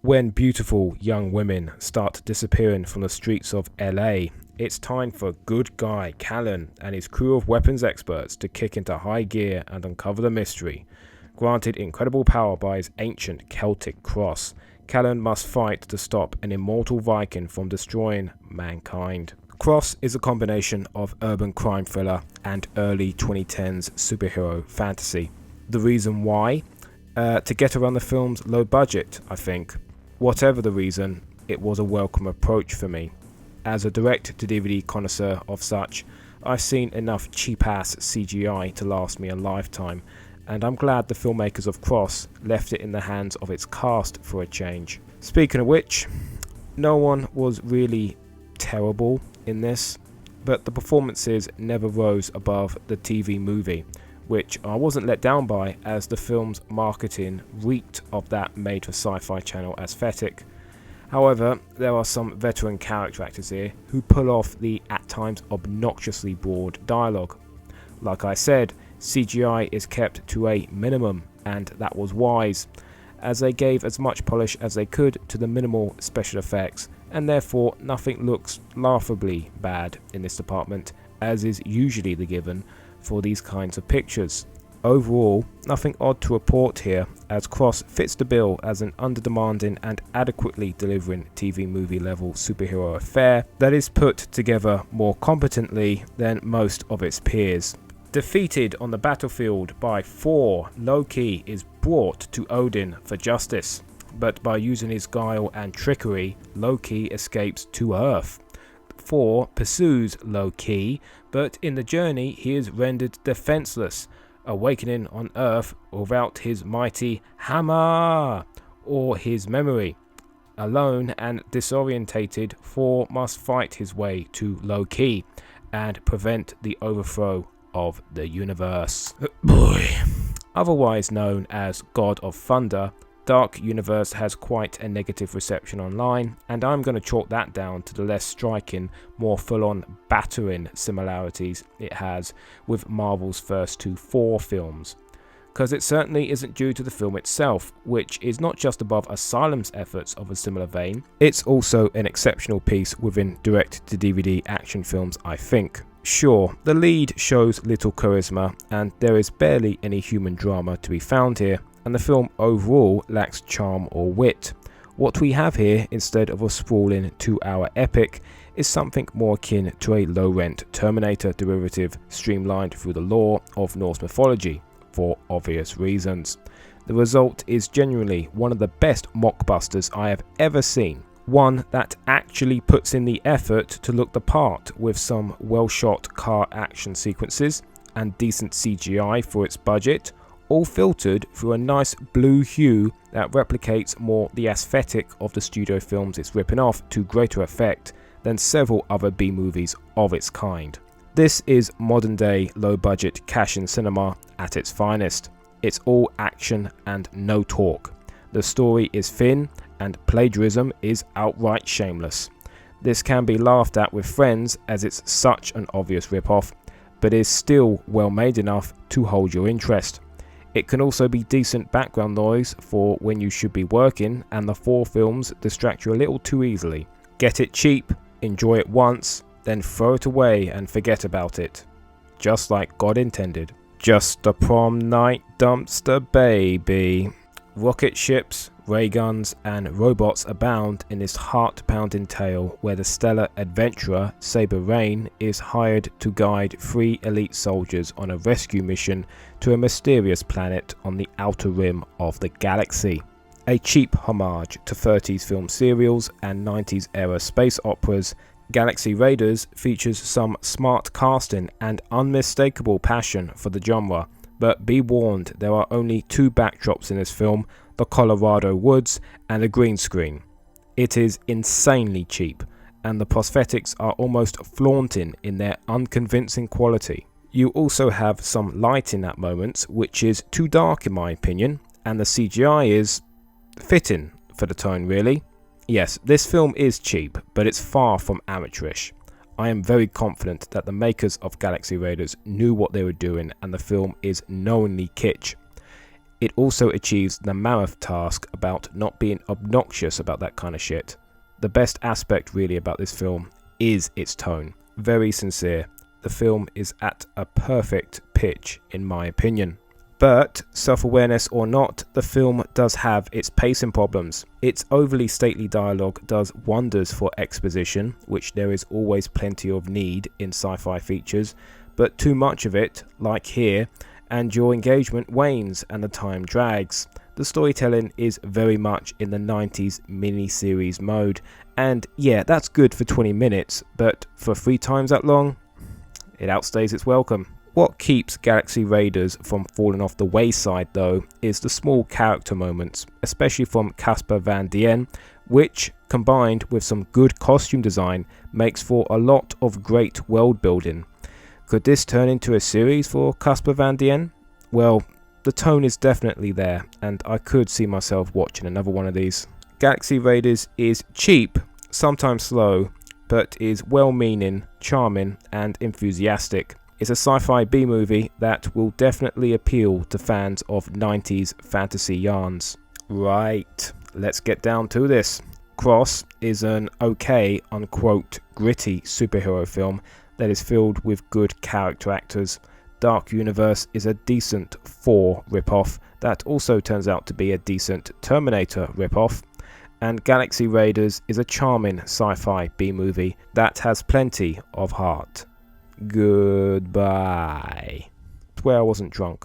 When beautiful young women start disappearing from the streets of LA, it's time for good guy Callan and his crew of weapons experts to kick into high gear and uncover the mystery. Granted incredible power by his ancient Celtic cross, Callan must fight to stop an immortal Viking from destroying mankind. Cross is a combination of urban crime thriller and early 2010s superhero fantasy. The reason why? To get around the film's low budget, I think. Whatever the reason, it was a welcome approach for me. As a direct-to-DVD connoisseur of such, I've seen enough cheap-ass CGI to last me a lifetime, and I'm glad the filmmakers of Cross left it in the hands of its cast for a change. Speaking of which, no one was really terrible in this, but the performances never rose above the TV movie, which I wasn't let down by, as the film's marketing reeked of that made-for-sci-fi channel aesthetic. However, there are some veteran character actors here who pull off the at times obnoxiously broad dialogue. Like I said, CGI is kept to a minimum, and that was wise, as they gave as much polish as they could to the minimal special effects, and therefore nothing looks laughably bad in this department, as is usually the given for these kinds of pictures. Overall, nothing odd to report here, as Cross fits the bill as an under-demanding and adequately delivering TV movie level superhero affair that is put together more competently than most of its peers. Defeated on the battlefield by Thor, Loki is brought to Odin for justice, but by using his guile and trickery, Loki escapes to Earth. Thor pursues Loki, but in the journey he is rendered defenseless, awakening on Earth without his mighty hammer or his memory. Alone and disorientated, Thor must fight his way to Loki and prevent the overthrow of the universe. Otherwise known as God of Thunder, Dark Universe has quite a negative reception online, and I'm going to chalk that down to the less striking, more full-on battering similarities it has with Marvel's first two Thor films. Because it certainly isn't due to the film itself, which is not just above Asylum's efforts of a similar vein, it's also an exceptional piece within direct-to-DVD action films, I think. Sure, the lead shows little charisma, and there is barely any human drama to be found here, and the film overall lacks charm or wit. What we have here, instead of a sprawling 2-hour epic, is something more akin to a low-rent Terminator derivative streamlined through the lore of Norse mythology, for obvious reasons. The result is genuinely one of the best mockbusters I have ever seen. One that actually puts in the effort to look the part, with some well-shot car action sequences and decent CGI for its budget, all filtered through a nice blue hue that replicates more the aesthetic of the studio films it's ripping off to greater effect than several other B-movies of its kind. This is modern-day low-budget cash-in cinema at its finest. It's all action and no talk. The story is thin, and plagiarism is outright shameless. This can be laughed at with friends as it's such an obvious rip-off, but is still well made enough to hold your interest. It can also be decent background noise for when you should be working and the Thor films distract you a little too easily. Get it cheap, enjoy it once, then throw it away and forget about it. Just like God intended. Just a prom night dumpster baby. Rocket ships, ray guns, and robots abound in this heart-pounding tale where the stellar adventurer Saber Rain is hired to guide 3 elite soldiers on a rescue mission to a mysterious planet on the outer rim of the galaxy. A cheap homage to 30s film serials and 90s era space operas, Galaxy Raiders features some smart casting and unmistakable passion for the genre. But be warned, there are only 2 backdrops in this film, the Colorado woods and a green screen. It is insanely cheap, and the prosthetics are almost flaunting in their unconvincing quality. You also have some lighting at moments, which is too dark in my opinion, and the CGI is fitting for the tone really. Yes, this film is cheap, but it's far from amateurish. I am very confident that the makers of Galaxy Raiders knew what they were doing, and the film is knowingly kitsch. It also achieves the mammoth task about not being obnoxious about that kind of shit. The best aspect really about this film is its tone. Very sincere. The film is at a perfect pitch in my opinion. But, self-awareness or not, the film does have its pacing problems. Its overly stately dialogue does wonders for exposition, which there is always plenty of need in sci-fi features, but too much of it, like here, and your engagement wanes and the time drags. The storytelling is very much in the 90s mini-series mode, and yeah, that's good for 20 minutes, but for 3 times that long, it outstays its welcome. What keeps Galaxy Raiders from falling off the wayside though is the small character moments, especially from Casper Van Dien, which, combined with some good costume design, makes for a lot of great world building. Could this turn into a series for Casper Van Dien? Well, the tone is definitely there, and I could see myself watching another one of these. Galaxy Raiders is cheap, sometimes slow, but is well-meaning, charming, and enthusiastic. It's a sci-fi B-movie that will definitely appeal to fans of 90s fantasy yarns. Right, let's get down to this. Cross is an okay, unquote, gritty superhero film that is filled with good character actors. Dark Universe is a decent 4 ripoff that also turns out to be a decent Terminator ripoff. And Galaxy Raiders is a charming sci-fi B-movie that has plenty of heart. Goodbye. Swear I wasn't drunk.